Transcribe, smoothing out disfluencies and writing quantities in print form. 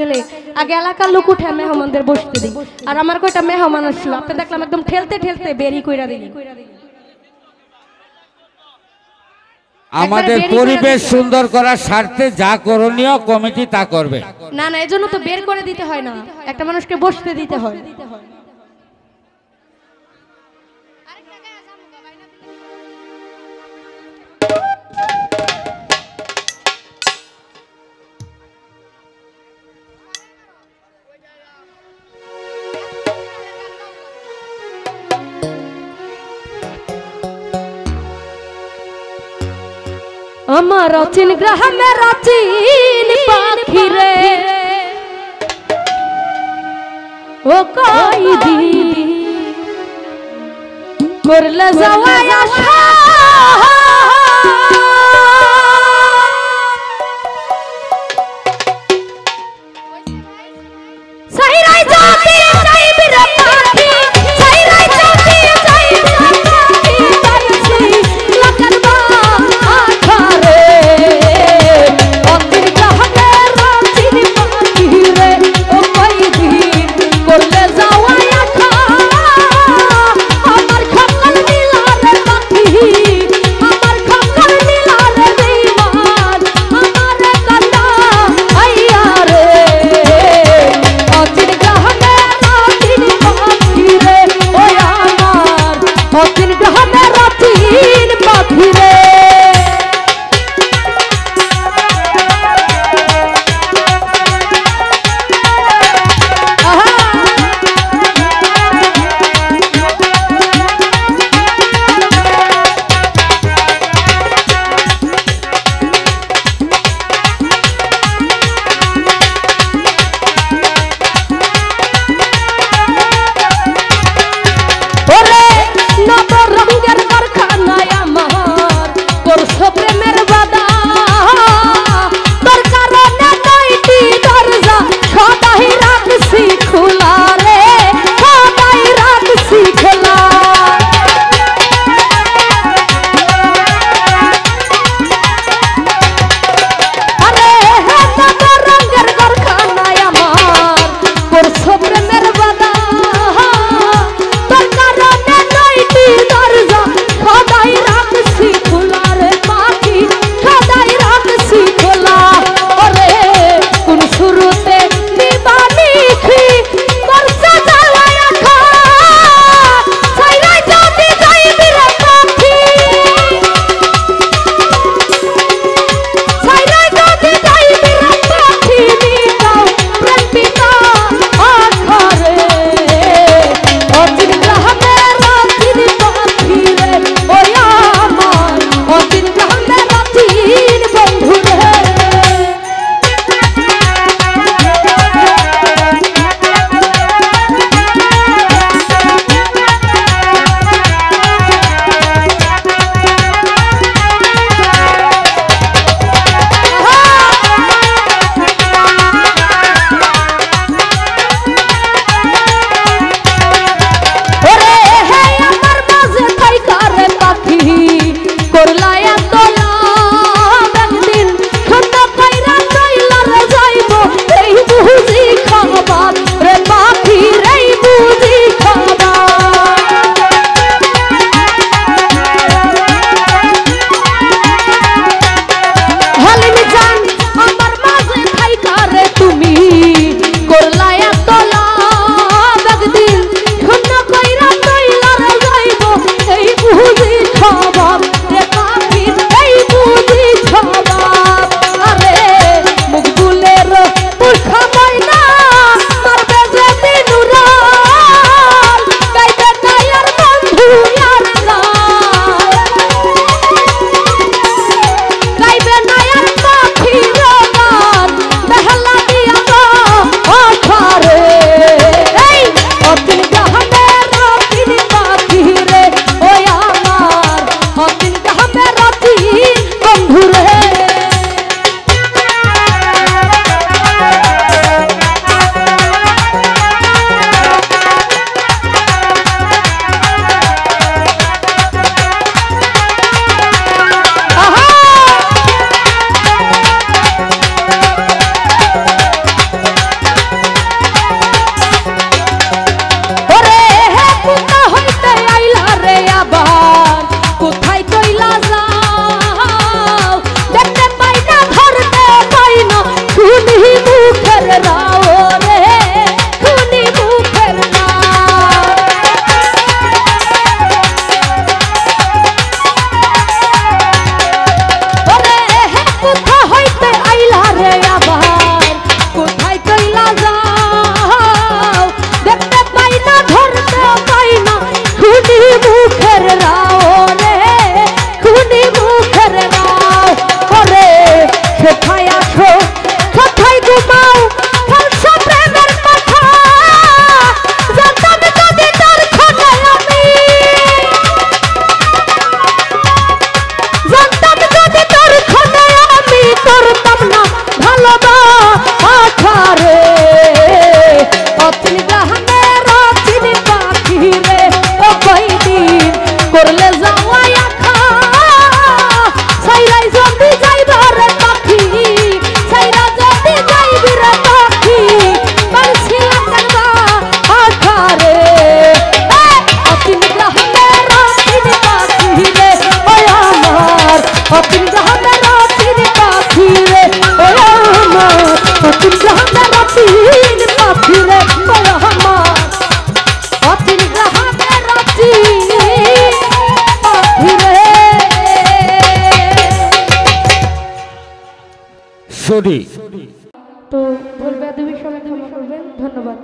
গেলে আগে এলাকার লোক উঠে মেহমানদের বসতে দিই। আর আমার কয়টা মেহমান আসলো, আপনি দেখলাম একদম ঠেলতে ঠেলতে বেরি কইরা দিলেন। আমাদের পরিবেশ সুন্দর করার স্বার্থে যা করণীয় কমিটি তা করবে। না না, এজন্য তো বের করে দিতে হয় না, একটা মানুষকে বসতে দিতে হয়। আমার অচিন গ্রামে রাচিন পাখি রে ও কইদি করলে যাওয়া আশা সাইরাই জাতি সাইবির পাখি সাইরাই জাতি সাইবির পাখি তাইছি লাগার বা আখারে অতির গ্রামে রাচিন পাখি রে ও কইদি করলে যাওয়া আশা আমার খকল নীলার পাখি অতিন গ্রহণের রাতির পাখি রে ও আমার অতিন গ্রহণের রাতির পাখি রে ও আমার অতিন গ্রহণের রাতির পাখি রে। সরি তো ভুল বেয়াদবির সঙ্গে ক্ষমা করবেন। ধন্যবাদ।